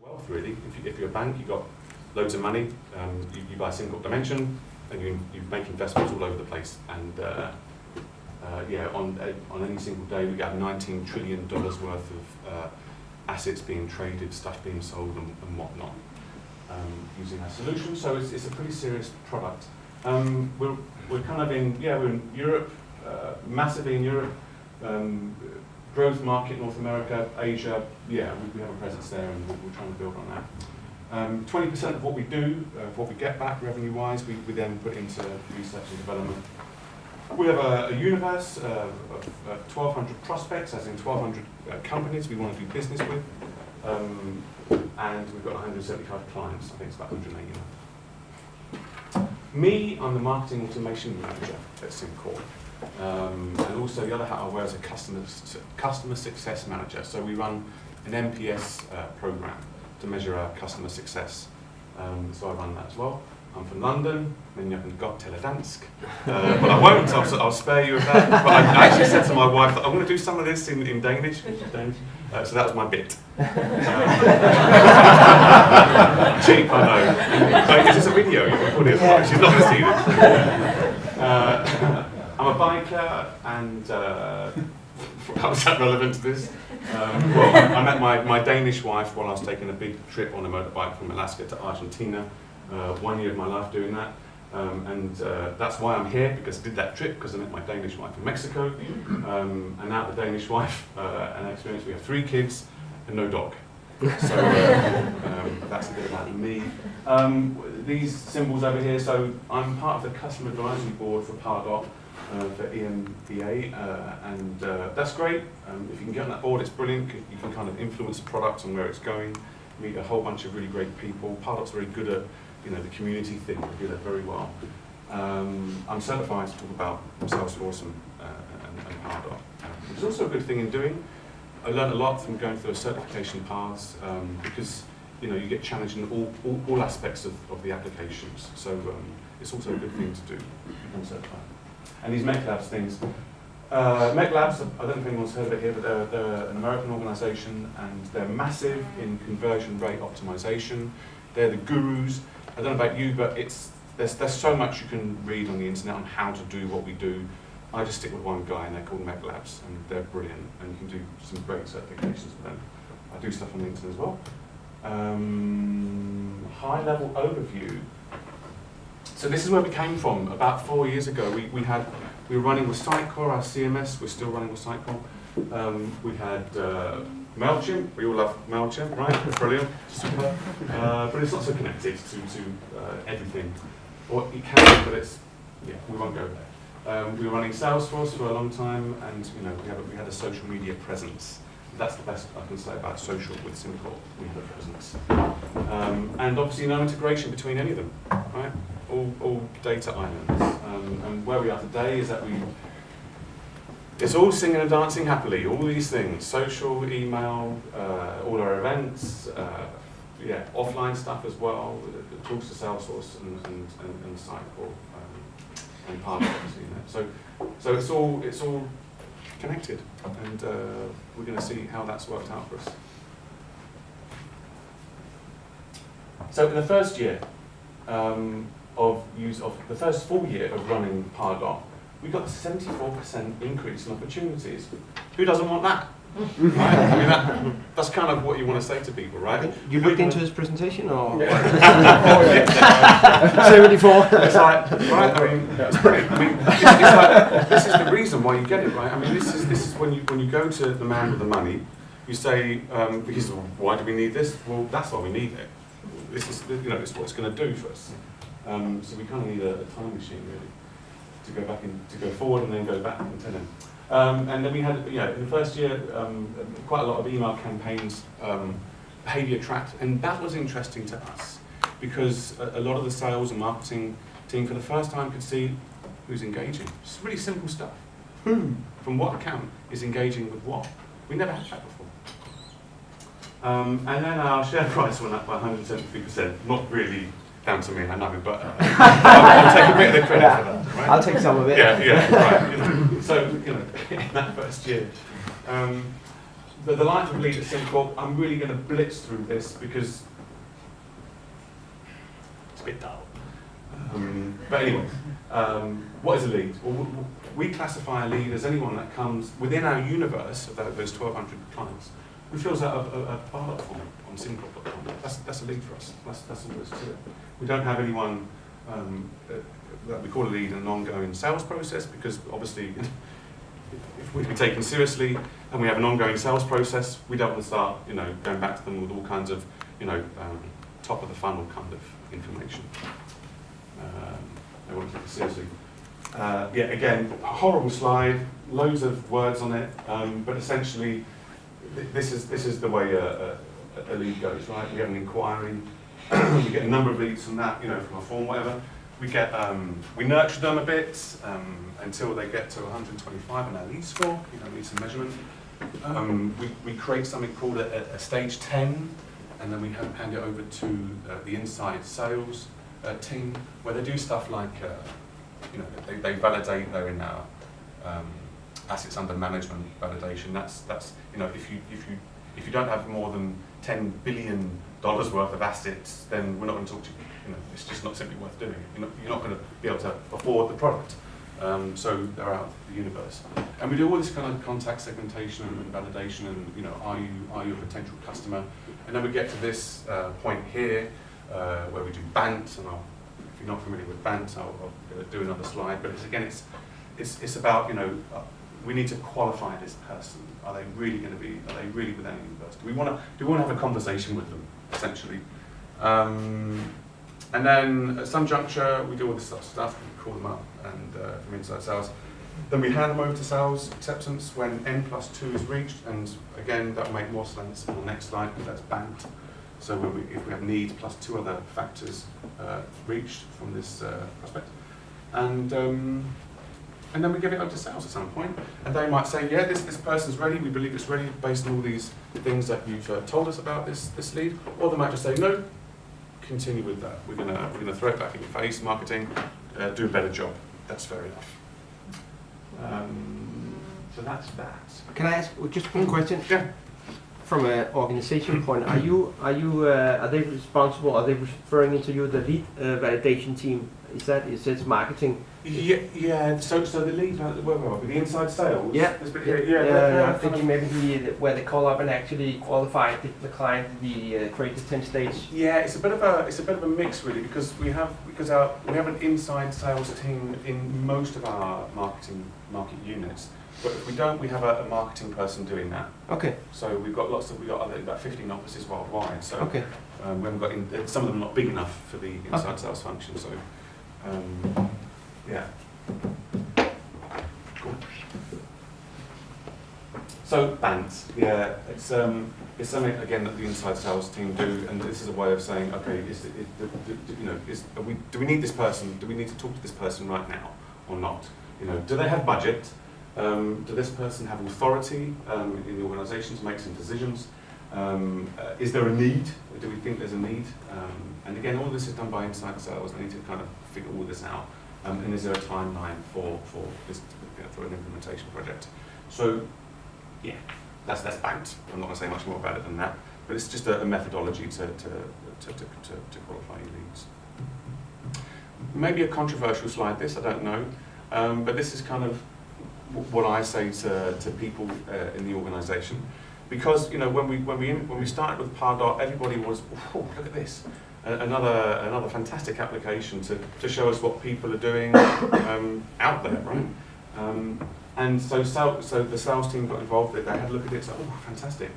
wealth, really. If you're a bank, you've got loads of money, you buy a single dimension, and you make investments all over the place. And yeah, on any single day, we get $19 trillion worth of assets being traded, stuff being sold, and whatnot, using our solution. So it's a pretty serious product. We're kind of we're in Europe, massively in Europe, growth market, North America, Asia. Yeah, we have a presence there, and we're trying to build on that. 20% of what we do, what we get back revenue-wise, we then put into research and development. We have a universe of 1,200 prospects, as in 1,200 companies we want to do business with, and we've got 175 clients. I think it's about 180 now. Me, I'm the Marketing Automation Manager at SimCorp. And also the other hat I wear is a customer success manager. So we run an NPS program to measure our customer success. So I run that as well. I'm from London, men jag kan gott tala dansk. But I won't, I'll spare you of that. But I actually said to my wife that I'm going to do some of this in Danish. So that was my bit. Cheap, I know. But is this a video? You can put it as she's not going to see this. I'm a biker, and how is that relevant to this? Well, I met my Danish wife while I was taking a big trip on a motorbike from Alaska to Argentina. 1 year of my life doing that, and that's why I'm here, because I did that trip because I met my Danish wife in Mexico, and now the Danish wife and experience. We have 3 kids and no dog. So that's a bit about me. These symbols over here. So I'm part of the customer advisory board for Pardot. For EMBA, and that's great. If you can get on that board, it's brilliant. You can kind of influence the product and where it's going, meet a whole bunch of really great people. Pardot's very good at the community thing. They do that very well. I'm certified to talk about Salesforce and Pardot. It's also a good thing in doing. I learned a lot from going through the certification paths, because you get challenged in all aspects of the applications. So it's also a good thing to do, become certified. And these Mech Labs things. Mech Labs, I don't know if anyone's heard of it here, but they're an American organization, and they're massive in conversion rate optimization. They're the gurus. I don't know about you, but there's so much you can read on the internet on how to do what we do. I just stick with one guy, and they're called Mech Labs, and they're brilliant, and you can do some great certifications with them. I do stuff on LinkedIn as well. High-level overview. So this is where we came from. About 4 years ago, we were running with Sitecore, our CMS. We're still running with Sitecore. We had MailChimp. We all love MailChimp, right? Brilliant, super. But it's not so connected to everything. Or it can, but we won't go there. We were running Salesforce for a long time, and we had a social media presence. That's the best I can say about social with SimCorp. We had a presence, and obviously no integration between any of them, right? All data islands, and where we are today is that it's all singing and dancing happily, all these things, social, email, all our events, offline stuff as well, it talks to Salesforce and Sitecore, and Pardot, obviously, So it's all connected, and we're going to see how that's worked out for us. So in the first year, of the first full year of running Pardot, we got a 74% increase in opportunities. Who doesn't want that? Right? I mean, that's kind of what you want to say to people, right? You looked into his presentation, or? Yeah. 74. It's like, right? I mean, it's brilliant. I mean, it's like, this is the reason why you get it, right? I mean, this is when you go to the man with the money, you say, because why do we need this? Well, that's why we need it. This is, it's what it's going to do for us. So we kind of need a time machine, really, to go back to go forward and then go back and tell him. And then we had, in the first year, quite a lot of email campaigns, behavior tracked, and that was interesting to us because a lot of the sales and marketing team, for the first time, could see who's engaging. Just really simple stuff. Who, from what account, is engaging with what? We never had that before. And then our share price went up by 173%. Not really down to me, I know, but I'll take a bit of the credit for that, right? I'll take some of it. Yeah, right. So, in that first year, the life of lead at SimCorp, I'm really going to blitz through this because it's a bit dull. But anyway, what is a lead? Well, we classify a lead as anyone that comes within our universe of those 1,200 clients who fills out a Pardot form on simcorp.com. That's a lead for us. That's all there is to it. We don't have anyone that we call a lead in an ongoing sales process, because obviously if we'd be taken seriously and we have an ongoing sales process, we don't want to start, going back to them with all kinds of, top of the funnel kind of information. I want to take it seriously. Yeah, again, a horrible slide, loads of words on it, but essentially, this is the way a lead goes, right? We have an inquiry, we get a number of leads from that, from a form, whatever. We nurture them a bit until they get to 125 on our lead score, leads and measurement. We create something called a stage 10, and then we hand it over to the inside sales team, where they do stuff like, they validate, they're in our assets under management validation. That's if you don't have more than $10 billion worth of assets, then we're not going to talk to you. It's just not simply worth doing. You're not going to be able to afford the product. So they're out of the universe. And we do all this kind of contact segmentation and validation, and are you a potential customer? And then we get to this point here where we do BANT, and if you're not familiar with BANT, I'll do another slide. But it's about we need to qualify this person. Are they really going to be? Are they really with any university? Do we want to have a conversation with them, essentially? And then at some juncture, we do all this stuff. We call them up, and from inside sales. Then we hand them over to sales acceptance when N+2 is reached, and again, that will make more sense on the next slide, because that's BANT. So if we have need plus 2 other factors reached from this prospect, and then we give it up to sales at some point, and they might say, yeah, this person's ready, we believe it's ready based on all these things that you've told us about this lead, or they might just say, no, continue with that. We're gonna throw it back in your face, marketing, do a better job. That's fair enough. So that's that. Can I ask just one question? Yeah. From an organization point, are they responsible? Are they referring to you the lead validation team? Is it marketing? Yeah. So the lead, where are we? The inside sales. Yeah. Yeah. I'm thinking maybe where they call up and actually qualify the client, create the 10 stage. Yeah, it's a bit of a mix really, because we have an inside sales team in most of our market units. But if we don't, we have a marketing person doing that. Okay. So we've got about 15 offices worldwide. So okay. We haven't got some of them are not big enough for the inside sales function. So yeah. Cool. So BANT, yeah, it's something again that the inside sales team do, and this is a way of saying, okay, do we need this person? Do we need to talk to this person right now or not? Do they have budget? Do this person have authority in the organisation to make some decisions? Is there a need? Do we think there's a need? And again, all this is done by inside sales. They need to kind of figure all this out. And is there a timeline for this for an implementation project? So, yeah, that's BANT. I'm not going to say much more about it than that. But it's just a methodology to qualify your leads. Maybe a controversial slide. This I don't know, but this is kind of what I say to people in the organisation, because when we started with Pardot, everybody was, oh, look at this, another fantastic application to show us what people are doing out there, right? And so the sales team got involved. They had a look at it. So, oh, fantastic.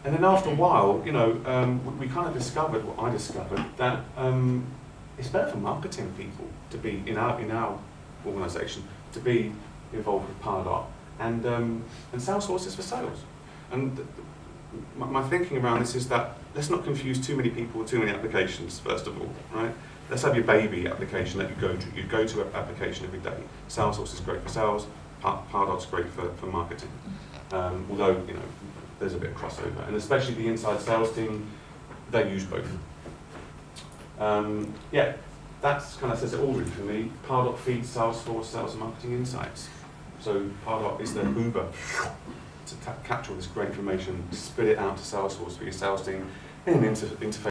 And then after a while, we kind of discovered what I discovered, that it's better for marketing people to be in our organisation to be involved with Pardot, and Salesforce is for sales. And my thinking around this is that let's not confuse too many people with too many applications, first of all, right? Let's have your baby application that you go to. You go to an application every day. Salesforce is great for sales, Pardot's great for marketing. Although, there's a bit of crossover, and especially the inside sales team, they use both. Yeah, that's kind of says it all really for me. Pardot feeds Salesforce sales and marketing insights. So Pardot is the Uber to capture all this great information, spit it out to Salesforce for your sales team in an interface